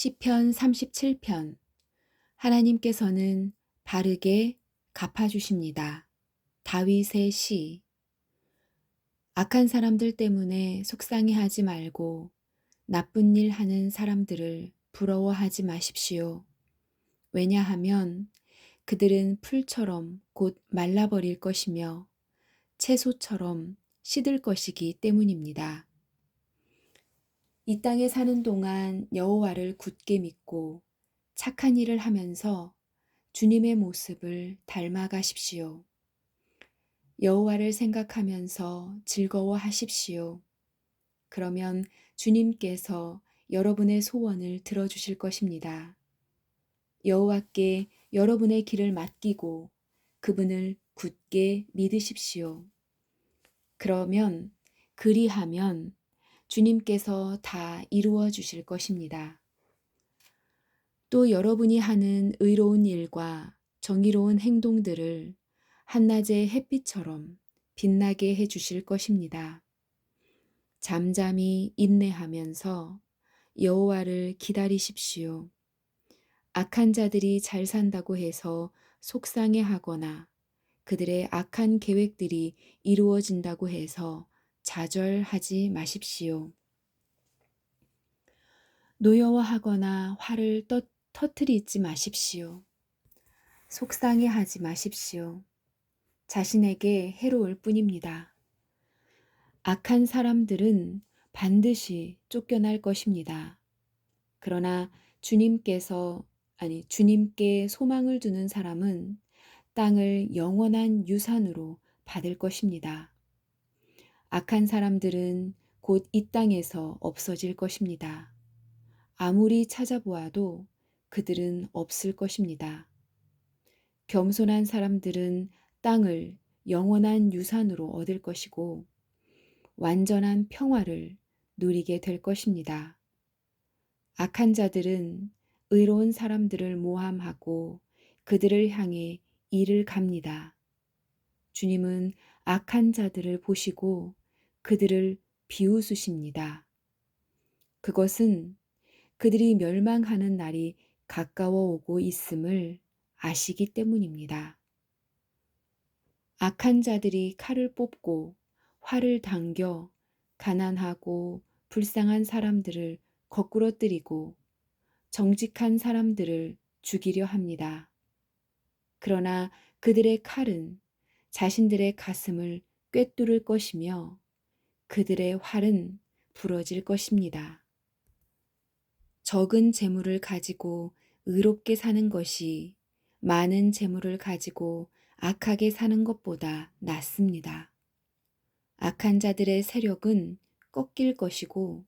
시편 37편. 하나님께서는 바르게 갚아주십니다. 다윗의 시. 악한 사람들 때문에 속상해하지 말고 나쁜 일 하는 사람들을 부러워하지 마십시오. 왜냐하면 그들은 풀처럼 곧 말라버릴 것이며 채소처럼 시들 것이기 때문입니다. 이 땅에 사는 동안 여호와를 굳게 믿고 착한 일을 하면서 주님의 모습을 닮아가십시오. 여호와를 생각하면서 즐거워하십시오. 그러면 주님께서 여러분의 소원을 들어주실 것입니다. 여호와께 여러분의 길을 맡기고 그분을 굳게 믿으십시오. 그러면 그리하면 주님께서 다 이루어 주실 것입니다. 또 여러분이 하는 의로운 일과 정의로운 행동들을 한낮의 햇빛처럼 빛나게 해 주실 것입니다. 잠잠히 인내하면서 여호와를 기다리십시오. 악한 자들이 잘 산다고 해서 속상해하거나 그들의 악한 계획들이 이루어진다고 해서 좌절하지 마십시오. 노여워하거나 화를 터뜨리지 마십시오. 속상해하지 마십시오. 자신에게 해로울 뿐입니다. 악한 사람들은 반드시 쫓겨날 것입니다. 그러나 주님께 소망을 두는 사람은 땅을 영원한 유산으로 받을 것입니다. 악한 사람들은 곧 이 땅에서 없어질 것입니다. 아무리 찾아보아도 그들은 없을 것입니다. 겸손한 사람들은 땅을 영원한 유산으로 얻을 것이고 완전한 평화를 누리게 될 것입니다. 악한 자들은 의로운 사람들을 모함하고 그들을 향해 이를 갑니다. 주님은 악한 자들을 보시고 그들을 비웃으십니다. 그것은 그들이 멸망하는 날이 가까워 오고 있음을 아시기 때문입니다. 악한 자들이 칼을 뽑고 활을 당겨 가난하고 불쌍한 사람들을 거꾸러뜨리고 정직한 사람들을 죽이려 합니다. 그러나 그들의 칼은 자신들의 가슴을 꿰뚫을 것이며 그들의 활은 부러질 것입니다. 적은 재물을 가지고 의롭게 사는 것이 많은 재물을 가지고 악하게 사는 것보다 낫습니다. 악한 자들의 세력은 꺾일 것이고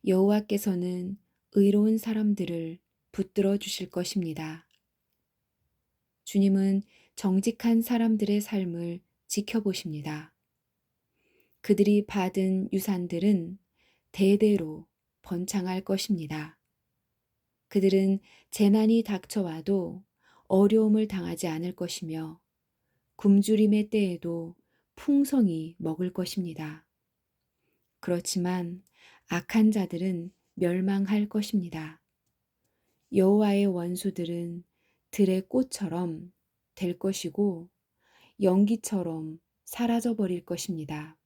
여호와께서는 의로운 사람들을 붙들어 주실 것입니다. 주님은 정직한 사람들의 삶을 지켜보십니다. 그들이 받은 유산들은 대대로 번창할 것입니다. 그들은 재난이 닥쳐와도 어려움을 당하지 않을 것이며 굶주림의 때에도 풍성히 먹을 것입니다. 그렇지만 악한 자들은 멸망할 것입니다. 여호와의 원수들은 들의 꽃처럼 될 것이고 연기처럼 사라져 버릴 것입니다.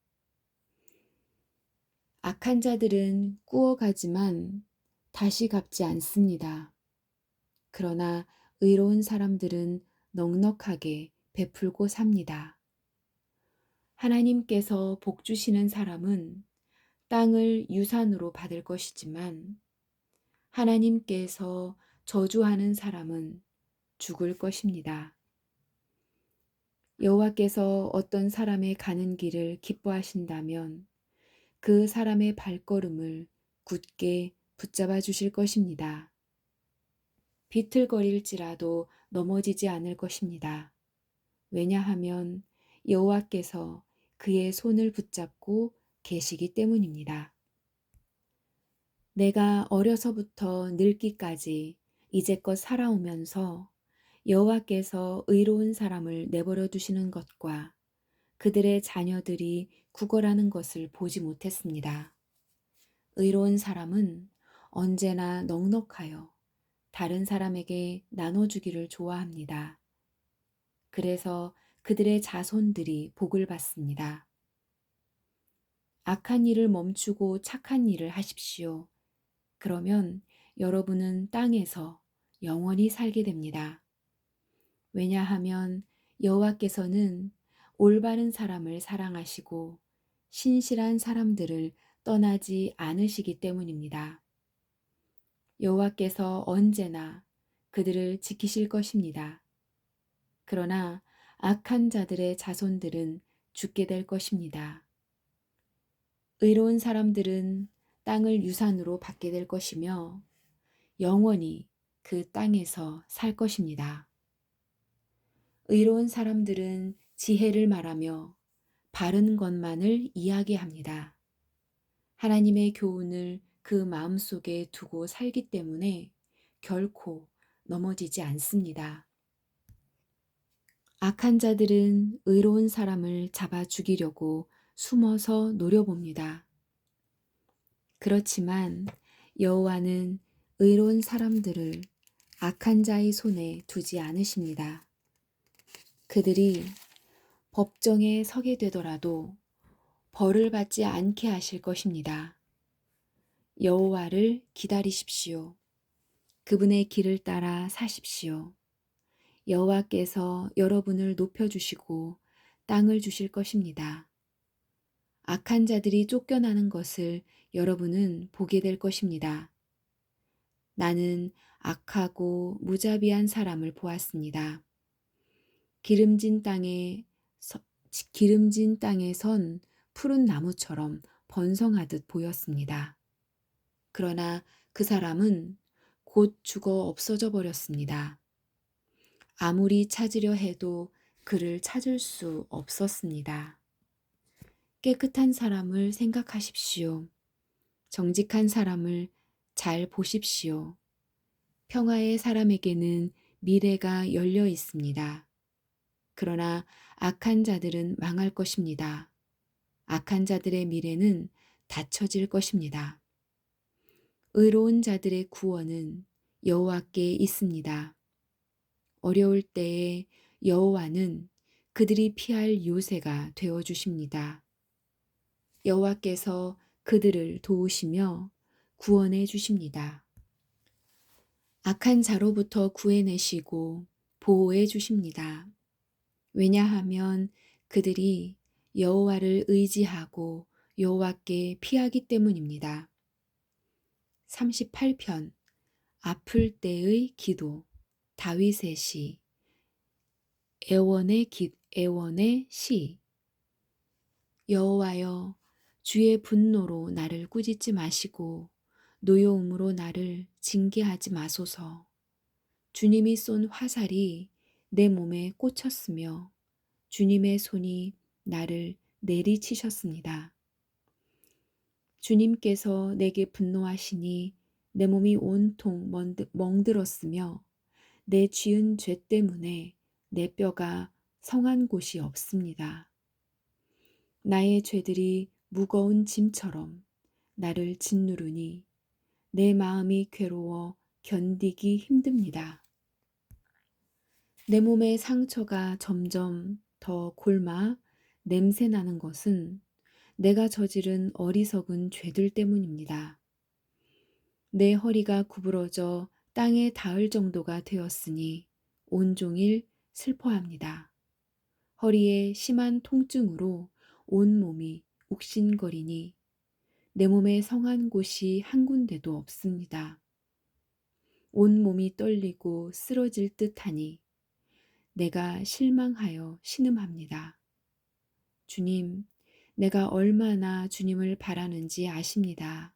악한 자들은 꾸어가지만 다시 갚지 않습니다. 그러나 의로운 사람들은 넉넉하게 베풀고 삽니다. 하나님께서 복 주시는 사람은 땅을 유산으로 받을 것이지만 하나님께서 저주하는 사람은 죽을 것입니다. 여호와께서 어떤 사람의 가는 길을 기뻐하신다면 그 사람의 발걸음을 굳게 붙잡아 주실 것입니다. 비틀거릴지라도 넘어지지 않을 것입니다. 왜냐하면 여호와께서 그의 손을 붙잡고 계시기 때문입니다. 내가 어려서부터 늙기까지 이제껏 살아오면서 여호와께서 의로운 사람을 내버려 두시는 것과 그들의 자녀들이 구걸하는 것을 보지 못했습니다. 의로운 사람은 언제나 넉넉하여 다른 사람에게 나눠주기를 좋아합니다. 그래서 그들의 자손들이 복을 받습니다. 악한 일을 멈추고 착한 일을 하십시오. 그러면 여러분은 땅에서 영원히 살게 됩니다. 왜냐하면 여호와께서는 올바른 사람을 사랑하시고 신실한 사람들을 떠나지 않으시기 때문입니다. 여호와께서 언제나 그들을 지키실 것입니다. 그러나 악한 자들의 자손들은 죽게 될 것입니다. 의로운 사람들은 땅을 유산으로 받게 될 것이며 영원히 그 땅에서 살 것입니다. 의로운 사람들은 지혜를 말하며 바른 것만을 이야기합니다. 하나님의 교훈을 그 마음속에 두고 살기 때문에 결코 넘어지지 않습니다. 악한 자들은 의로운 사람을 잡아 죽이려고 숨어서 노려봅니다. 그렇지만 여호와는 의로운 사람들을 악한 자의 손에 두지 않으십니다. 그들이 법정에 서게 되더라도 벌을 받지 않게 하실 것입니다. 여호와를 기다리십시오. 그분의 길을 따라 사십시오. 여호와께서 여러분을 높여주시고 땅을 주실 것입니다. 악한 자들이 쫓겨나는 것을 여러분은 보게 될 것입니다. 나는 악하고 무자비한 사람을 보았습니다. 기름진 땅에 선 푸른 나무처럼 번성하듯 보였습니다. 그러나 그 사람은 곧 죽어 없어져 버렸습니다. 아무리 찾으려 해도 그를 찾을 수 없었습니다. 깨끗한 사람을 생각하십시오. 정직한 사람을 잘 보십시오. 평화의 사람에게는 미래가 열려 있습니다. 그러나 악한 자들은 망할 것입니다. 악한 자들의 미래는 닫혀질 것입니다. 의로운 자들의 구원은 여호와께 있습니다. 어려울 때에 여호와는 그들이 피할 요새가 되어 주십니다. 여호와께서 그들을 도우시며 구원해 주십니다. 악한 자로부터 구해내시고 보호해 주십니다. 왜냐하면 그들이 여호와를 의지하고 여호와께 피하기 때문입니다. 38편 아플 때의 기도 다윗의 시 애원의 시 여호와여 주의 분노로 나를 꾸짖지 마시고 노여움으로 나를 징계하지 마소서. 주님이 쏜 화살이 내 몸에 꽂혔으며 주님의 손이 나를 내리치셨습니다. 주님께서 내게 분노하시니 내 몸이 온통 멍들었으며 내 지은 죄 때문에 내 뼈가 성한 곳이 없습니다. 나의 죄들이 무거운 짐처럼 나를 짓누르니 내 마음이 괴로워 견디기 힘듭니다. 내 몸의 상처가 점점 더 골마 냄새 나는 것은 내가 저지른 어리석은 죄들 때문입니다. 내 허리가 구부러져 땅에 닿을 정도가 되었으니 온종일 슬퍼합니다. 허리에 심한 통증으로 온몸이 욱신거리니 내 몸에 성한 곳이 한 군데도 없습니다. 온몸이 떨리고 쓰러질 듯하니 내가 실망하여 신음합니다. 주님, 내가 얼마나 주님을 바라는지 아십니다.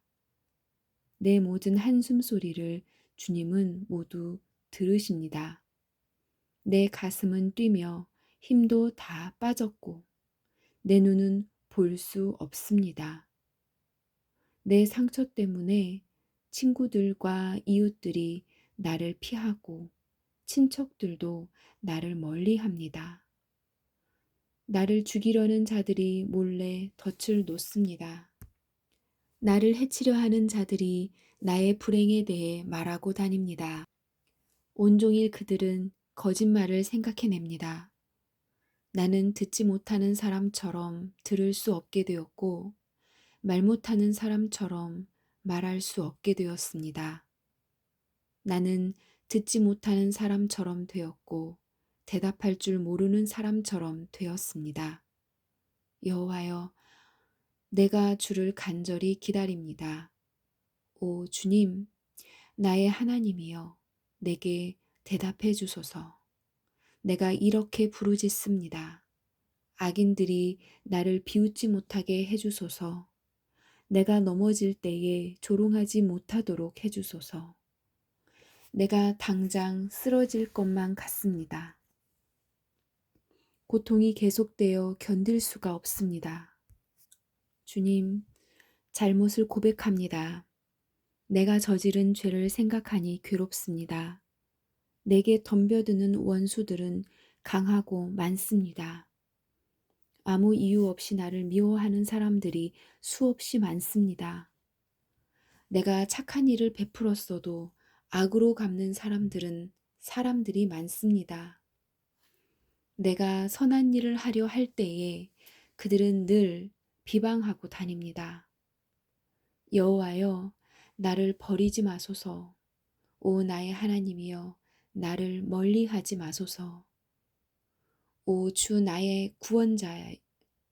내 모든 한숨 소리를 주님은 모두 들으십니다. 내 가슴은 뛰며 힘도 다 빠졌고 내 눈은 볼 수 없습니다. 내 상처 때문에 친구들과 이웃들이 나를 피하고 친척들도 나를 멀리합니다. 나를 죽이려는 자들이 몰래 덫을 놓습니다. 나를 해치려 하는 자들이 나의 불행에 대해 말하고 다닙니다. 온종일 그들은 거짓말을 생각해냅니다. 나는 듣지 못하는 사람처럼 들을 수 없게 되었고, 말 못하는 사람처럼 말할 수 없게 되었습니다. 나는 듣지 못하는 사람처럼 되었고, 대답할 줄 모르는 사람처럼 되었습니다. 여호와여, 내가 주를 간절히 기다립니다. 오 주님, 나의 하나님이여, 내게 대답해 주소서. 내가 이렇게 부르짖습니다. 악인들이 나를 비웃지 못하게 해주소서. 내가 넘어질 때에 조롱하지 못하도록 해주소서. 내가 당장 쓰러질 것만 같습니다. 고통이 계속되어 견딜 수가 없습니다. 주님, 잘못을 고백합니다. 내가 저지른 죄를 생각하니 괴롭습니다. 내게 덤벼드는 원수들은 강하고 많습니다. 아무 이유 없이 나를 미워하는 사람들이 수없이 많습니다. 내가 착한 일을 베풀었어도 악으로 갚는 사람들이 많습니다. 내가 선한 일을 하려 할 때에 그들은 늘 비방하고 다닙니다. 여호와여, 나를 버리지 마소서. 오 나의 하나님이여, 나를 멀리하지 마소서. 오 주 나의 구원자여,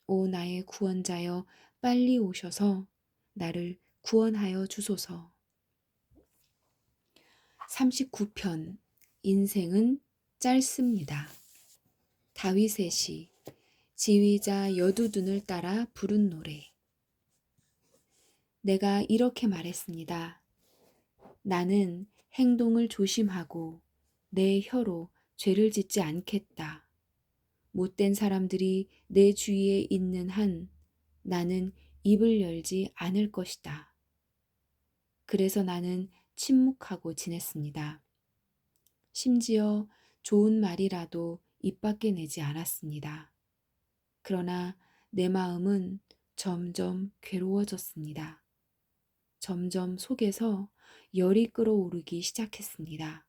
오 나의 구원자여, 빨리 오셔서 나를 구원하여 주소서. 39편. 인생은 짧습니다. 다윗의 시. 지휘자 여두둔을 따라 부른 노래. 내가 이렇게 말했습니다. 나는 행동을 조심하고 내 혀로 죄를 짓지 않겠다. 못된 사람들이 내 주위에 있는 한 나는 입을 열지 않을 것이다. 그래서 나는 침묵하고 지냈습니다. 심지어 좋은 말이라도 입 밖에 내지 않았습니다. 그러나 내 마음은 점점 괴로워졌습니다. 점점 속에서 열이 끓어오르기 시작했습니다.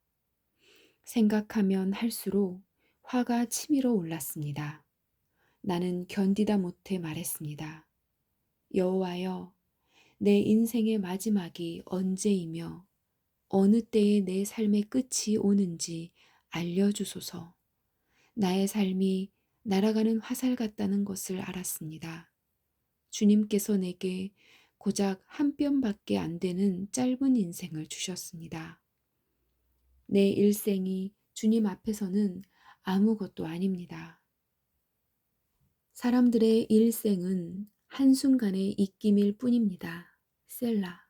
생각하면 할수록 화가 치밀어 올랐습니다. 나는 견디다 못해 말했습니다. 여호와여, 내 인생의 마지막이 언제이며 어느 때에 내 삶의 끝이 오는지 알려주소서. 나의 삶이 날아가는 화살 같다는 것을 알았습니다. 주님께서 내게 고작 한 뼘밖에 안 되는 짧은 인생을 주셨습니다. 내 일생이 주님 앞에서는 아무것도 아닙니다. 사람들의 일생은 한순간의 입김일 뿐입니다. 셀라.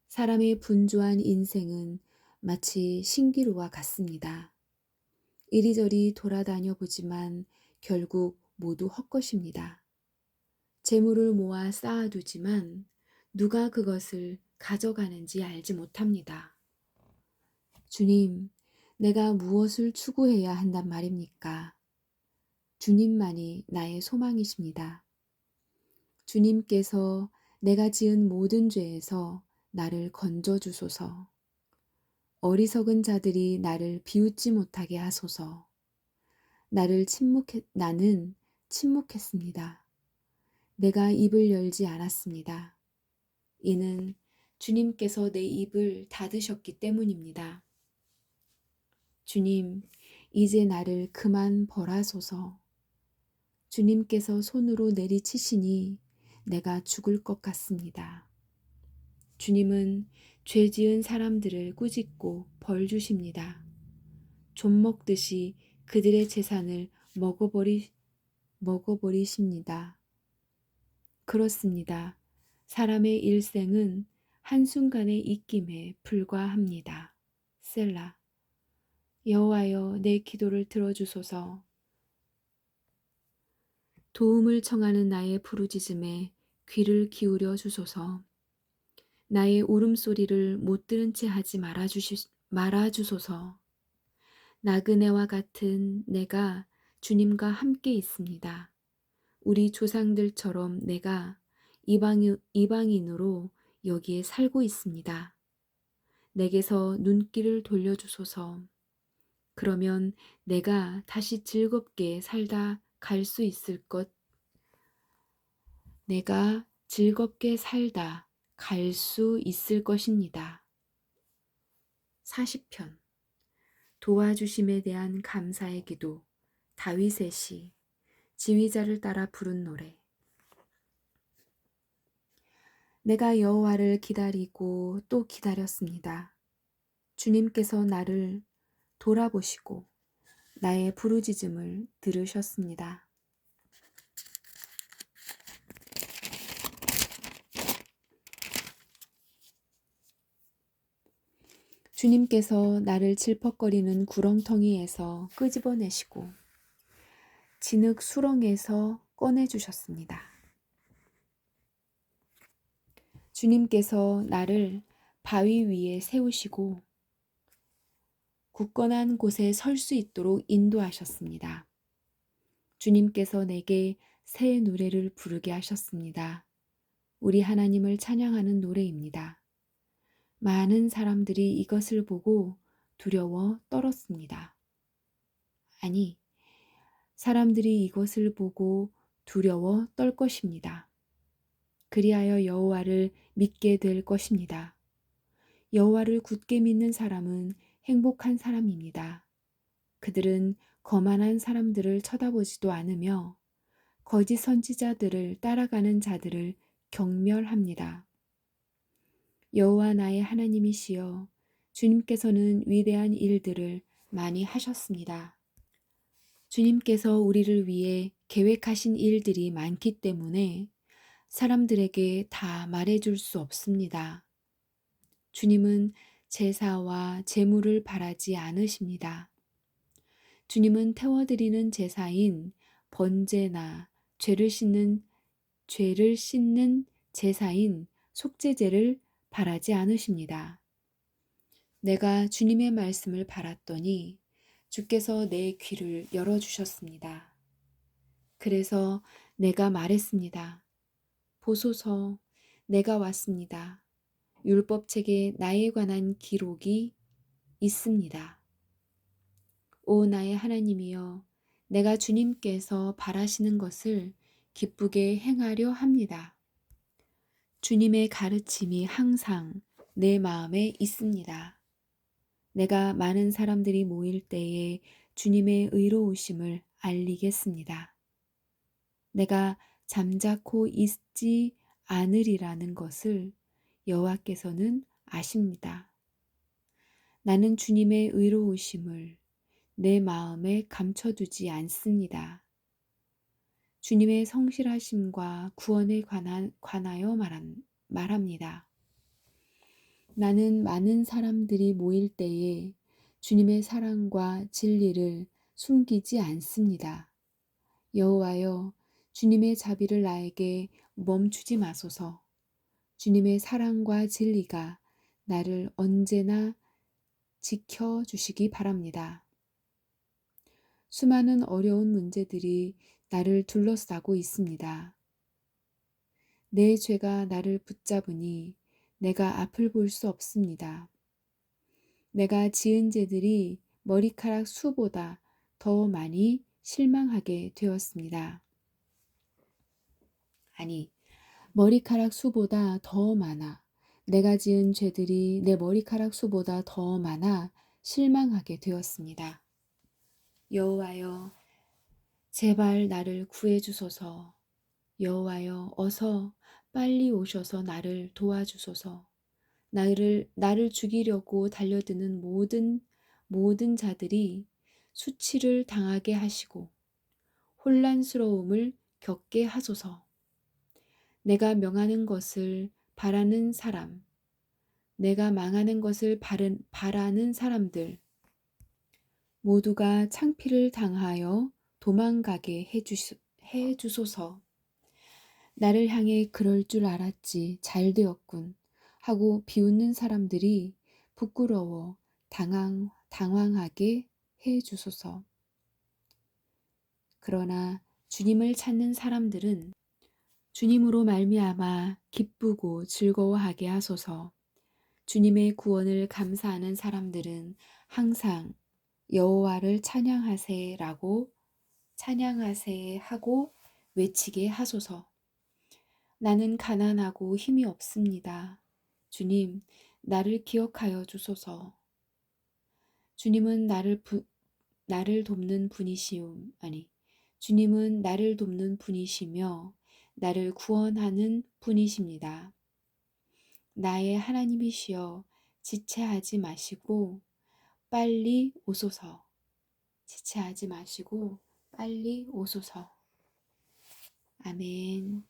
사람의 분주한 인생은 마치 신기루와 같습니다. 이리저리 돌아다녀 보지만 결국 모두 헛것입니다. 재물을 모아 쌓아두지만 누가 그것을 가져가는지 알지 못합니다. 주님, 내가 무엇을 추구해야 한단 말입니까? 주님만이 나의 소망이십니다. 주님께서 내가 지은 모든 죄에서 나를 건져주소서. 어리석은 자들이 나를 비웃지 못하게 하소서. 나는 침묵했습니다. 내가 입을 열지 않았습니다. 이는 주님께서 내 입을 닫으셨기 때문입니다. 주님, 이제 나를 그만 벌하소서. 주님께서 손으로 내리치시니 내가 죽을 것 같습니다. 주님은 죄 지은 사람들을 꾸짖고 벌 주십니다. 좀 먹듯이 그들의 재산을 먹어버리십니다. 그렇습니다. 사람의 일생은 한순간의 입김에 불과합니다. 셀라. 여호와여, 내 기도를 들어주소서. 도움을 청하는 나의 부르짖음에 귀를 기울여 주소서. 나의 울음소리를 못 들은 채 하지 말아주소서. 나그네와 같은 내가 주님과 함께 있습니다. 우리 조상들처럼 내가 이방인으로 여기에 살고 있습니다. 내게서 눈길을 돌려주소서. 그러면 내가 다시 즐겁게 살다 갈 수 있을 것, 내가 즐겁게 살다 갈 수 있을 것입니다. 40편 도와주심에 대한 감사의 기도 다윗의 시 지휘자를 따라 부른 노래. 내가 여호와를 기다리고 또 기다렸습니다. 주님께서 나를 돌아보시고 나의 부르짖음을 들으셨습니다. 주님께서 나를 질퍽거리는 구렁텅이에서 끄집어내시고 진흙 수렁에서 꺼내주셨습니다. 주님께서 나를 바위 위에 세우시고 굳건한 곳에 설 수 있도록 인도하셨습니다. 주님께서 내게 새 노래를 부르게 하셨습니다. 우리 하나님을 찬양하는 노래입니다. 많은 사람들이 이것을 보고 두려워 떨었습니다. 아니, 사람들이 이것을 보고 두려워 떨 것입니다. 그리하여 여호와를 믿게 될 것입니다. 여호와를 굳게 믿는 사람은 행복한 사람입니다. 그들은 거만한 사람들을 쳐다보지도 않으며 거짓 선지자들을 따라가는 자들을 경멸합니다. 여호와 나의 하나님이시여, 주님께서는 위대한 일들을 많이 하셨습니다. 주님께서 우리를 위해 계획하신 일들이 많기 때문에 사람들에게 다 말해줄 수 없습니다. 주님은 제사와 제물을 바라지 않으십니다. 주님은 태워드리는 제사인 번제나 죄를 씻는 제사인 속죄제를 바라지 않으십니다. 내가 주님의 말씀을 바랐더니 주께서 내 귀를 열어주셨습니다. 그래서 내가 말했습니다. 보소서, 내가 왔습니다. 율법책에 나에 관한 기록이 있습니다. 오 나의 하나님이여, 내가 주님께서 바라시는 것을 기쁘게 행하려 합니다. 주님의 가르침이 항상 내 마음에 있습니다. 내가 많은 사람들이 모일 때에 주님의 의로우심을 알리겠습니다. 내가 잠자코 있지 않으리라는 것을 여호와께서는 아십니다. 나는 주님의 의로우심을 내 마음에 감춰두지 않습니다. 주님의 성실하심과 구원에 관하여 말합니다. 나는 많은 사람들이 모일 때에 주님의 사랑과 진리를 숨기지 않습니다. 여호와여, 주님의 자비를 나에게 멈추지 마소서. 주님의 사랑과 진리가 나를 언제나 지켜주시기 바랍니다. 수많은 어려운 문제들이 나를 둘러싸고 있습니다. 내 죄가 나를 붙잡으니 내가 앞을 볼 수 없습니다. 내가 지은 죄들이 머리카락 수보다 더 많이 실망하게 되었습니다. 아니, 머리카락 수보다 더 많아. 내가 지은 죄들이 내 머리카락 수보다 더 많아 실망하게 되었습니다. 여호와여, 제발 나를 구해주소서. 여호와여, 어서 빨리 오셔서 나를 도와주소서. 나를 죽이려고 달려드는 모든 자들이 수치를 당하게 하시고 혼란스러움을 겪게 하소서. 내가 명하는 것을 바라는 사람, 내가 망하는 것을 바라는 사람들 모두가 창피를 당하여 도망가게 해주소서. 나를 향해 그럴 줄 알았지, 잘 되었군 하고 비웃는 사람들이 부끄러워 당황하게 해주소서. 그러나 주님을 찾는 사람들은 주님으로 말미암아 기쁘고 즐거워하게 하소서. 주님의 구원을 감사하는 사람들은 항상 여호와를 찬양하세라고 찬양하세 하고 외치게 하소서. 나는 가난하고 힘이 없습니다. 주님, 나를 기억하여 주소서. 주님은 나를 돕는 주님은 나를 돕는 분이시며 나를 구원하는 분이십니다. 나의 하나님이시여, 지체하지 마시고 빨리 오소서. 지체하지 마시고 빨리 오소서. 아멘.